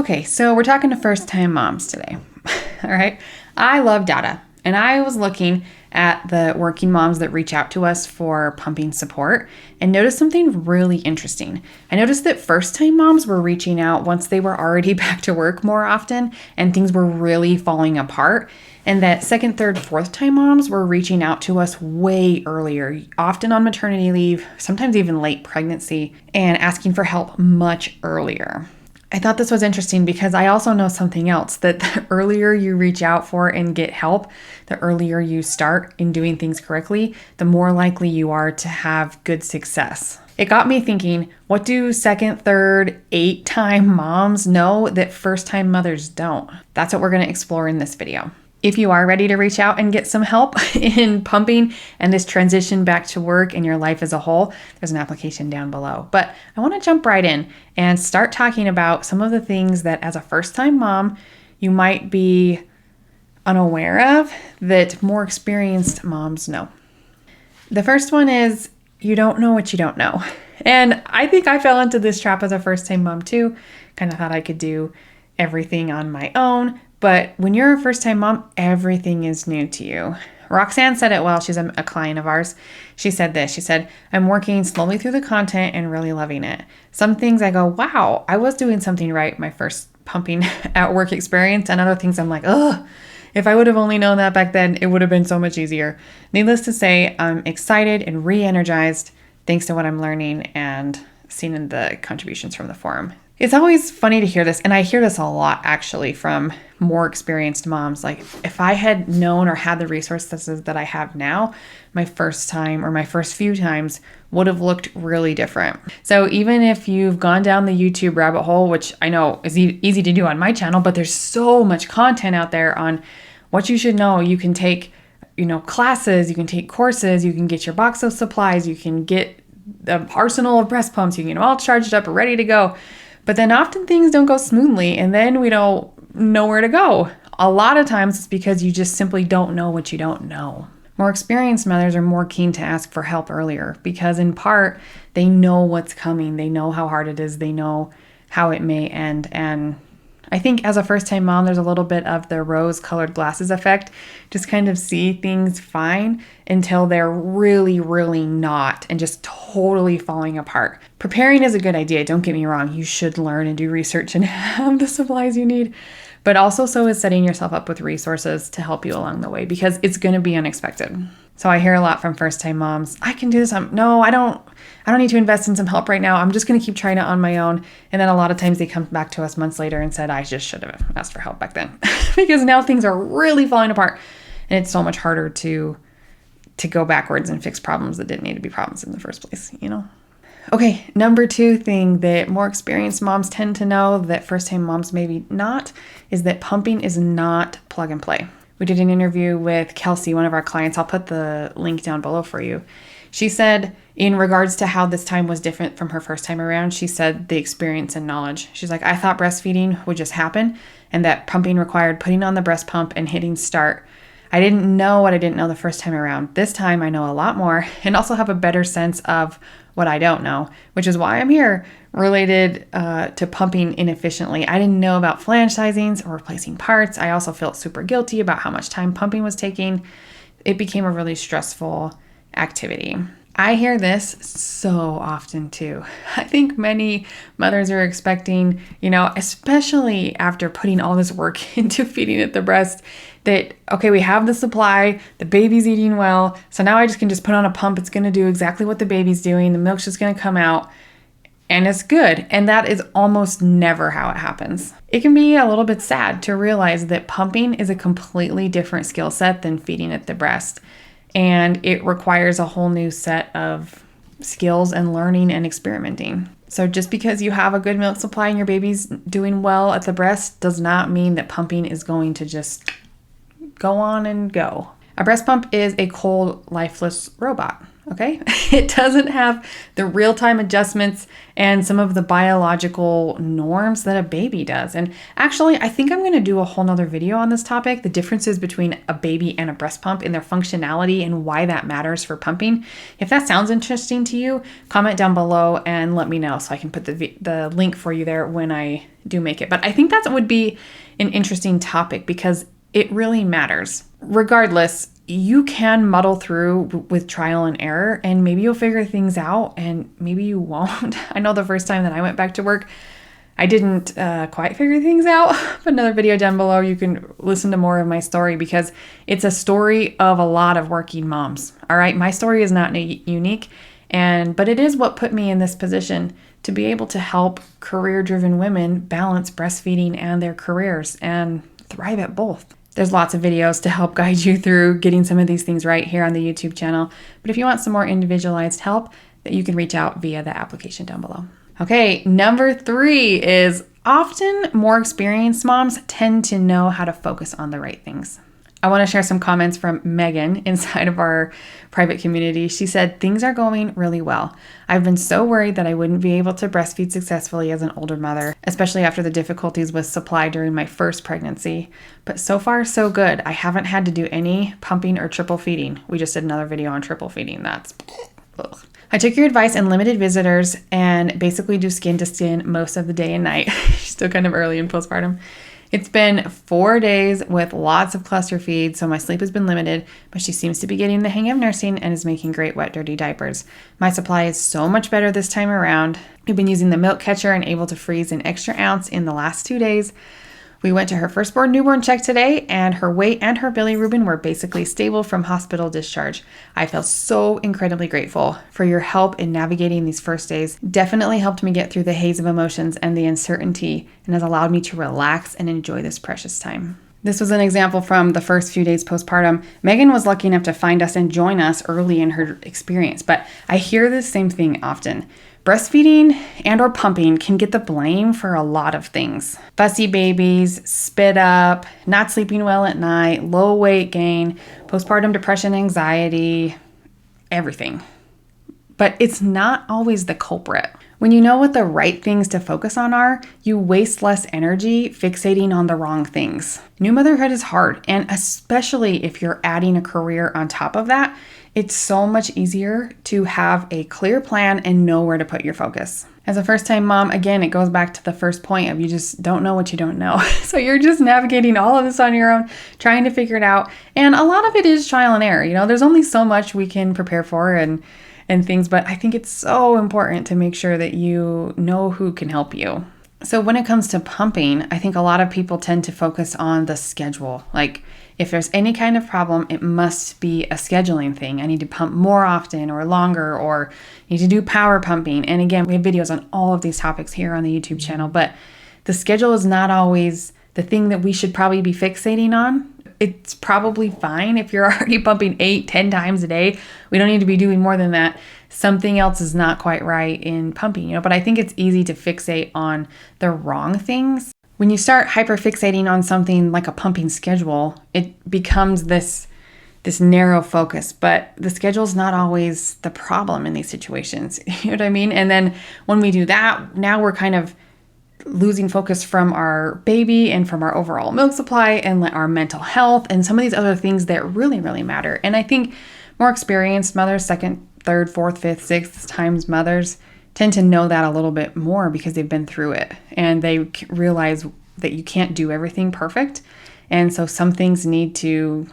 Okay, so we're talking to first-time moms today. All right. I love data, and I was looking at the working moms that reach out to us for pumping support and noticed something really interesting. I noticed that first-time moms were reaching out once they were already back to work more often and things were really falling apart, and that second, third, fourth-time moms were reaching out to us way earlier, often on maternity leave, sometimes even late pregnancy, and asking for help much earlier. I thought this was interesting because I also know something else, that the earlier you reach out for and get help, the earlier you start in doing things correctly, the more likely you are to have good success. It got me thinking, what do second, third, 8-time moms know that first-time mothers don't? That's what we're going to explore in this video. If you are ready to reach out and get some help in pumping and this transition back to work and your life as a whole, there's an application down below. But I want to jump right in and start talking about some of the things that as a first-time mom, you might be unaware of that more experienced moms know. The first one is you don't know what you don't know. And I think I fell into this trap as a first-time mom too. Kind of thought I could do everything on my own. But when you're a first-time mom, everything is new to you. Roxanne said it well. She's a client of ours. She said this. She said, I'm working slowly through the content and really loving it. Some things I go, wow, I was doing something right my first pumping at work experience. And other things I'm like, ugh, if I would have only known that back then, it would have been so much easier. Needless to say, I'm excited and re-energized thanks to what I'm learning and seeing in the contributions from the forum. It's always funny to hear this, and I hear this a lot actually from more experienced moms. Like, if I had known or had the resources that I have now, my first time or my first few times would have looked really different. So even if you've gone down the YouTube rabbit hole, which I know is easy to do on my channel, but there's so much content out there on what you should know. You can take, classes, you can take courses, you can get your box of supplies, you can get the arsenal of breast pumps, you can get them all charged up and ready to go. But then often things don't go smoothly and then we don't know where to go. A lot of times it's because you just simply don't know what you don't know. More experienced mothers are more keen to ask for help earlier because in part, they know what's coming. They know how hard it is. They know how it may end. And I think as a first-time mom, there's a little bit of the rose-colored glasses effect. Just kind of see things fine until they're really, really not and just totally falling apart. Preparing is a good idea. Don't get me wrong. You should learn and do research and have the supplies you need. But also so is setting yourself up with resources to help you along the way because it's going to be unexpected. So I hear a lot from first-time moms, I can do this. No, I don't need to invest in some help right now. I'm just going to keep trying it on my own. And then a lot of times they come back to us months later and said, I just should have asked for help back then because now things are really falling apart and it's so much harder to go backwards and fix problems that didn't need to be problems in the first place, Okay, number 2 thing that more experienced moms tend to know that first-time moms maybe not is that pumping is not plug and play. We did an interview with Kelsey, one of our clients. I'll put the link down below for you. She said in regards to how this time was different from her first time around, she said the experience and knowledge. She's like, I thought breastfeeding would just happen and that pumping required putting on the breast pump and hitting start. I didn't know what I didn't know the first time around. This time I know a lot more and also have a better sense of what I don't know, which is why I'm here related to pumping inefficiently. I didn't know about flange sizings or replacing parts. I also felt super guilty about how much time pumping was taking. It became a really stressful activity. I hear this so often too. I think many mothers are expecting, especially after putting all this work into feeding at the breast, that, okay, we have the supply, the baby's eating well, so now I can just put on a pump. It's going to do exactly what the baby's doing. The milk's just going to come out and it's good. And that is almost never how it happens. It can be a little bit sad to realize that pumping is a completely different skill set than feeding at the breast. And it requires a whole new set of skills and learning and experimenting. So just because you have a good milk supply and your baby's doing well at the breast does not mean that pumping is going to just go on and go. A breast pump is a cold, lifeless robot. okay? It doesn't have the real-time adjustments and some of the biological norms that a baby does. And actually, I think I'm going to do a whole nother video on this topic, the differences between a baby and a breast pump and their functionality and why that matters for pumping. If that sounds interesting to you, comment down below and let me know so I can put the link for you there when I do make it. But I think that would be an interesting topic because it really matters. Regardless, you can muddle through with trial and error, and maybe you'll figure things out and maybe you won't. I know the first time that I went back to work, I didn't quite figure things out. But another video down below, you can listen to more of my story because it's a story of a lot of working moms. All right, my story is not unique, but it is what put me in this position to be able to help career-driven women balance breastfeeding and their careers and thrive at both. There's lots of videos to help guide you through getting some of these things right here on the YouTube channel. But if you want some more individualized help, you can reach out via the application down below. Okay, number 3 is often more experienced moms tend to know how to focus on the right things. I want to share some comments from Megan inside of our private community. She said, things are going really well. I've been so worried that I wouldn't be able to breastfeed successfully as an older mother, especially after the difficulties with supply during my first pregnancy. But so far, so good. I haven't had to do any pumping or triple feeding. We just did another video on triple feeding. That's ugh. I took your advice and limited visitors and basically do skin to skin most of the day and night. She's still kind of early in postpartum. It's been 4 days with lots of cluster feeds, so my sleep has been limited, but she seems to be getting the hang of nursing and is making great wet, dirty diapers. My supply is so much better this time around. We've been using the milk catcher and able to freeze an extra ounce in the last 2 days. We went to her firstborn newborn check today, and her weight and her bilirubin were basically stable from hospital discharge. I feel so incredibly grateful for your help in navigating these first days. Definitely helped me get through the haze of emotions and the uncertainty, and has allowed me to relax and enjoy this precious time. This was an example from the first few days postpartum. Megan was lucky enough to find us and join us early in her experience, but I hear the same thing often. Breastfeeding and or pumping can get the blame for a lot of things. Fussy babies, spit up, not sleeping well at night, low weight gain, postpartum depression, anxiety, everything. But it's not always the culprit. When you know what the right things to focus on are, you waste less energy fixating on the wrong things. New motherhood is hard, and especially if you're adding a career on top of that, it's so much easier to have a clear plan and know where to put your focus. As a first-time mom, again, it goes back to the first point of you just don't know what you don't know. So you're just navigating all of this on your own, trying to figure it out. And a lot of it is trial and error. You know, there's only so much we can prepare for and things, but I think it's so important to make sure that you know who can help you. So when it comes to pumping, I think a lot of people tend to focus on the schedule. Like, if there's any kind of problem, it must be a scheduling thing. I need to pump more often or longer, or need to do power pumping. And again, we have videos on all of these topics here on the YouTube channel, but the schedule is not always the thing that we should probably be fixating on. It's probably fine if you're already pumping 8-10 times a day. We don't need to be doing more than that. Something else is not quite right in pumping, but I think it's easy to fixate on the wrong things. When you start hyperfixating on something like a pumping schedule, it becomes this narrow focus, but the schedule is not always the problem in these situations. You know what I mean? And then when we do that, now we're kind of losing focus from our baby and from our overall milk supply and our mental health and some of these other things that really, really matter. And I think more experienced mothers, second, third, fourth, fifth, sixth times mothers, tend to know that a little bit more because they've been through it and they realize that you can't do everything perfect. And so some things need to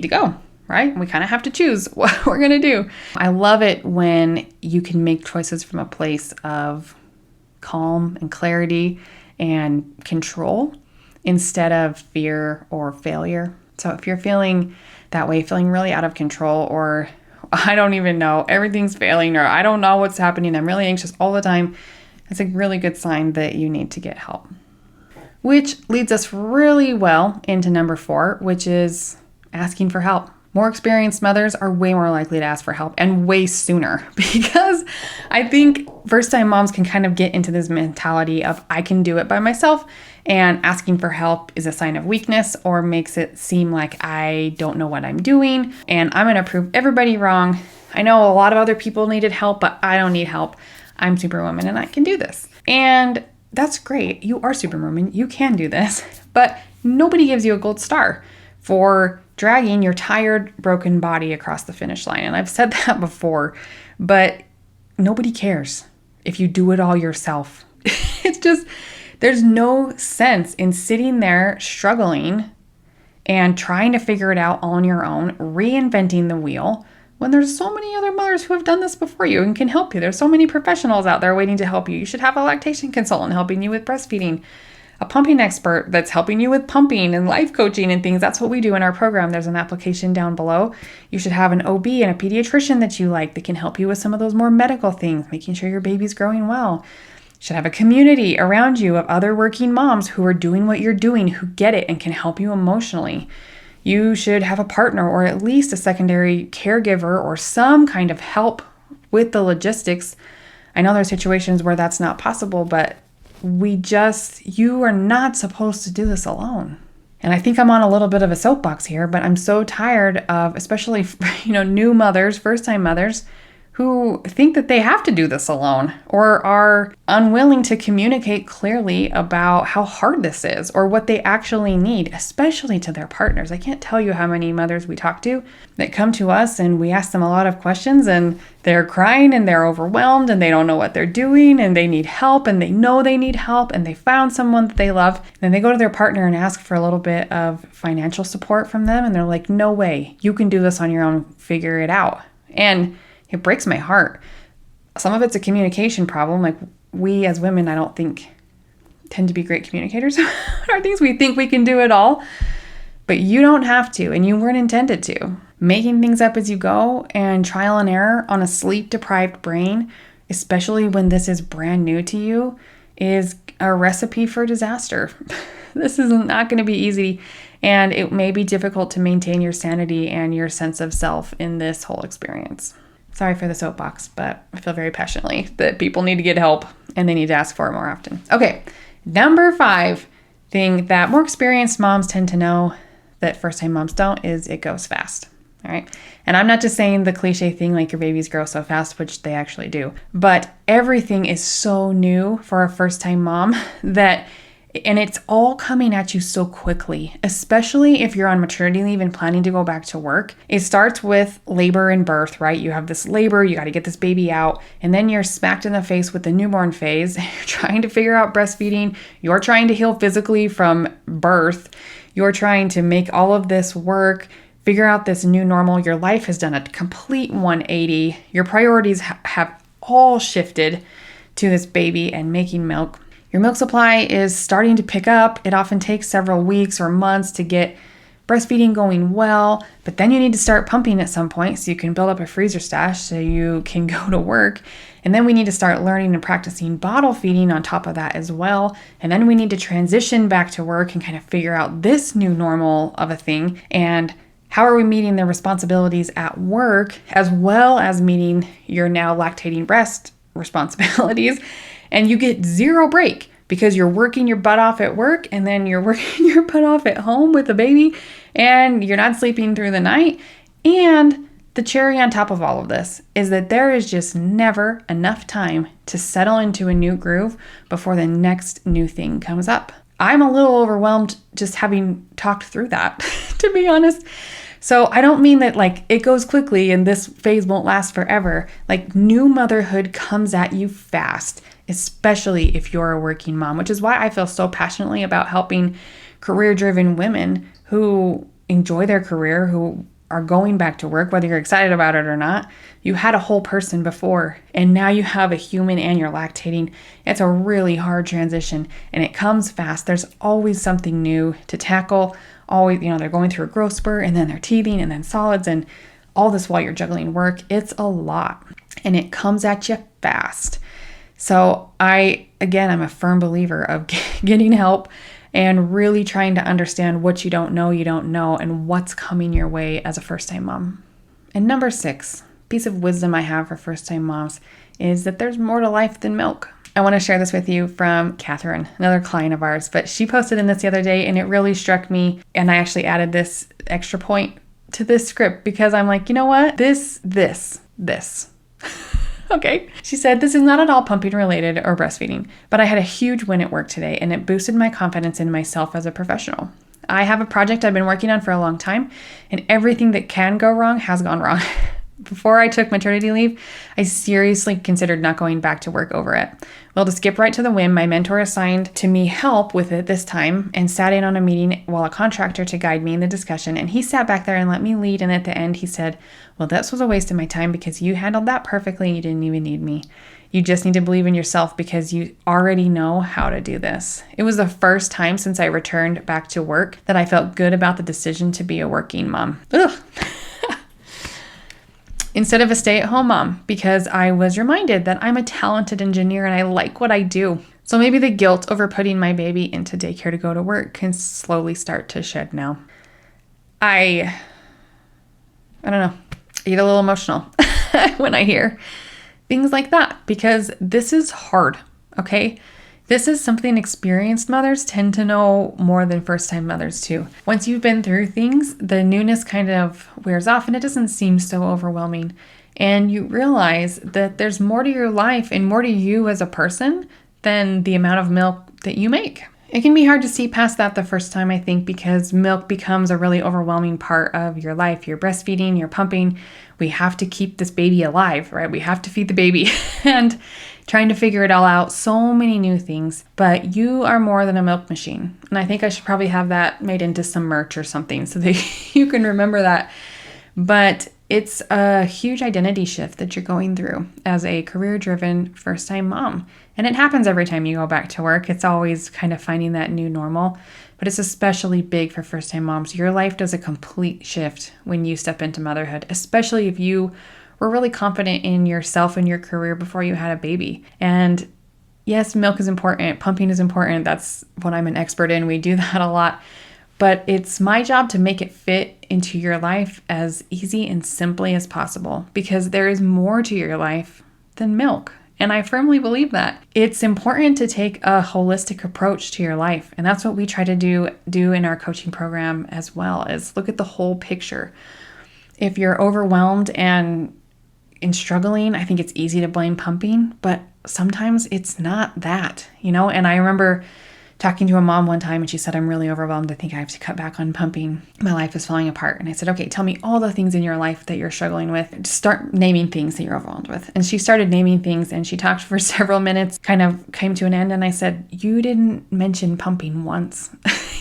go, right? We kind of have to choose what we're going to do. I love it when you can make choices from a place of calm and clarity and control instead of fear or failure. So if you're feeling that way, feeling really out of control, or I don't even know, everything's failing, or I don't know what's happening, I'm really anxious all the time, it's a really good sign that you need to get help. Which leads us really well into number 4, which is asking for help. More experienced mothers are way more likely to ask for help, and way sooner, because I think first-time moms can kind of get into this mentality of I can do it by myself, and asking for help is a sign of weakness or makes it seem like I don't know what I'm doing and I'm going to prove everybody wrong. I know a lot of other people needed help, but I don't need help. I'm Superwoman and I can do this. And that's great. You are Superwoman. You can do this. But nobody gives you a gold star for dragging your tired, broken body across the finish line. And I've said that before, but nobody cares if you do it all yourself. It's just, there's no sense in sitting there struggling and trying to figure it out on your own, reinventing the wheel, when there's so many other mothers who have done this before you and can help you. There's so many professionals out there waiting to help you. You should have a lactation consultant helping you with breastfeeding, a pumping expert that's helping you with pumping and life coaching and things. That's what we do in our program. There's an application down below. You should have an OB and a pediatrician that you like that can help you with some of those more medical things, making sure your baby's growing well. You should have a community around you of other working moms who are doing what you're doing, who get it and can help you emotionally. You should have a partner or at least a secondary caregiver or some kind of help with the logistics. I know there are situations where that's not possible, but you are not supposed to do this alone. And I think I'm on a little bit of a soapbox here, but I'm so tired of, especially, new mothers, first-time mothers, who think that they have to do this alone or are unwilling to communicate clearly about how hard this is or what they actually need, especially to their partners. I can't tell you how many mothers we talk to that come to us and we ask them a lot of questions and they're crying and they're overwhelmed and they don't know what they're doing and they need help and they know they need help and they found someone that they love. Then they go to their partner and ask for a little bit of financial support from them and they're like, no way, you can do this on your own, figure it out. And it breaks my heart. Some of it's a communication problem. Like we as women, I don't think tend to be great communicators on our things. We think we can do it all, but you don't have to, and you weren't intended to. Making things up as you go and trial and error on a sleep-deprived brain, especially when this is brand new to you, is a recipe for disaster. This is not going to be easy, and it may be difficult to maintain your sanity and your sense of self in this whole experience. Sorry for the soapbox, but I feel very passionately that people need to get help and they need to ask for it more often. Okay, number 5 thing that more experienced moms tend to know that first-time moms don't is it goes fast. All right. And I'm not just saying the cliche thing like your babies grow so fast, which they actually do, but everything is so new for a first-time mom and it's all coming at you so quickly, especially if you're on maternity leave and planning to go back to work. It starts with labor and birth, right? You have this labor, you got to get this baby out, and then you're smacked in the face with the newborn phase. You're trying to figure out breastfeeding. You're trying to heal physically from birth. You're trying to make all of this work, figure out this new normal. Your life has done a complete 180. Your priorities have all shifted to this baby and making milk. Your milk supply is starting to pick up. It often takes several weeks or months to get breastfeeding going well, but then you need to start pumping at some point so you can build up a freezer stash so you can go to work. And then we need to start learning and practicing bottle feeding on top of that as well. And then we need to transition back to work and kind of figure out this new normal of a thing. And how are we meeting the responsibilities at work as well as meeting your now lactating breast responsibilities? And you get zero break because you're working your butt off at work and then you're working your butt off at home with the baby and you're not sleeping through the night. And the cherry on top of all of this is that there is just never enough time to settle into a new groove before the next new thing comes up. I'm a little overwhelmed just having talked through that, to be honest. So I don't mean that like it goes quickly and this phase won't last forever. Like new motherhood comes at you fast, especially if you're a working mom, which is why I feel so passionately about helping career-driven women who enjoy their career, who are going back to work, whether you're excited about it or not. You had a whole person before, and now you have a human and you're lactating. It's a really hard transition, and it comes fast. There's always something new to tackle. Always, they're going through a growth spurt, and then they're teething, and then solids, and all this while you're juggling work. It's a lot, and it comes at you fast. So I'm a firm believer of getting help and really trying to understand what you don't know, and what's coming your way as a first-time mom. And number 6, piece of wisdom I have for first-time moms is that there's more to life than milk. I want to share this with you from Catherine, another client of ours, but she posted in this the other day and it really struck me. And I actually added this extra point to this script because I'm like, you know what? This this. Okay. She said, this is not at all pumping related or breastfeeding, but I had a huge win at work today and it boosted my confidence in myself as a professional. I have a project I've been working on for a long time and everything that can go wrong has gone wrong. Before I took maternity leave, I seriously considered not going back to work over it. Well, to skip right to the whim, my mentor assigned to me help with it this time and sat in on a meeting while a contractor to guide me in the discussion. And he sat back there and let me lead. And at the end, he said, well, this was a waste of my time because you handled that perfectly. You didn't even need me. You just need to believe in yourself because you already know how to do this. It was the first time since I returned back to work that I felt good about the decision to be a working mom. Ugh. Instead of a stay-at-home mom, because I was reminded that I'm a talented engineer and I like what I do. So maybe the guilt over putting my baby into daycare to go to work can slowly start to shed now. I don't know, I get a little emotional when I hear things like that because this is hard, okay? This is something experienced mothers tend to know more than first-time mothers too. Once you've been through things, the newness kind of wears off and it doesn't seem so overwhelming. And you realize that there's more to your life and more to you as a person than the amount of milk that you make. It can be hard to see past that the first time, I think, because milk becomes a really overwhelming part of your life. You're breastfeeding, you're pumping. We have to keep this baby alive, right? We have to feed the baby and trying to figure it all out. So many new things, but you are more than a milk machine. And I think I should probably have that made into some merch or something so that you can remember that. But it's a huge identity shift that you're going through as a career-driven first-time mom. And it happens every time you go back to work. It's always kind of finding that new normal, but it's especially big for first-time moms. Your life does a complete shift when you step into motherhood, especially if you were really confident in yourself and your career before you had a baby. And yes, milk is important. Pumping is important. That's what I'm an expert in. We do that a lot. But it's my job to make it fit into your life as easy and simply as possible because there is more to your life than milk. And I firmly believe that. It's important to take a holistic approach to your life. And that's what we try to do in our coaching program as well, is look at the whole picture. If you're overwhelmed and struggling, I think it's easy to blame pumping, but sometimes it's not that, And I remember talking to a mom one time and she said, I'm really overwhelmed. I think I have to cut back on pumping. My life is falling apart. And I said, okay, tell me all the things in your life that you're struggling with. Just start naming things that you're overwhelmed with. And she started naming things and she talked for several minutes, kind of came to an end. And I said, you didn't mention pumping once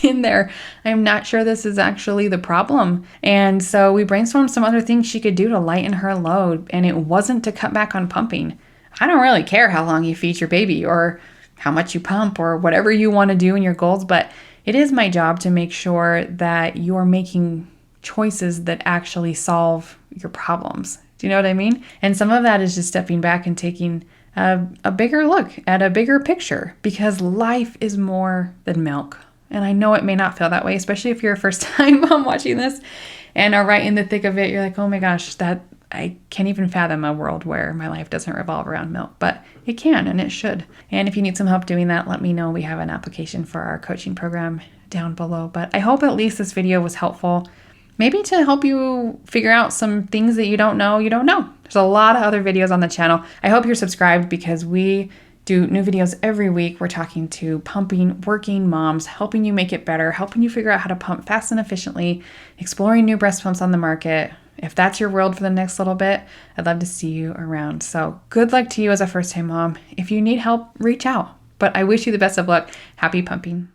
in there. I'm not sure this is actually the problem. And so we brainstormed some other things she could do to lighten her load. And it wasn't to cut back on pumping. I don't really care how long you feed your baby or how much you pump or whatever you want to do in your goals, but it is my job to make sure that you're making choices that actually solve your problems. Do you know what I mean? And some of that is just stepping back and taking a bigger look at a bigger picture because life is more than milk. And I know it may not feel that way, especially if you're a first-time mom watching this and are right in the thick of it. You're like, oh my gosh, I can't even fathom a world where my life doesn't revolve around milk, but it can and it should. And if you need some help doing that, let me know. We have an application for our coaching program down below. But I hope at least this video was helpful, maybe to help you figure out some things that you don't know. There's a lot of other videos on the channel. I hope you're subscribed because we do new videos every week. We're talking to pumping, working moms, helping you make it better, helping you figure out how to pump fast and efficiently, exploring new breast pumps on the market. If that's your world for the next little bit, I'd love to see you around. So good luck to you as a first-time mom. If you need help, reach out. But I wish you the best of luck. Happy pumping.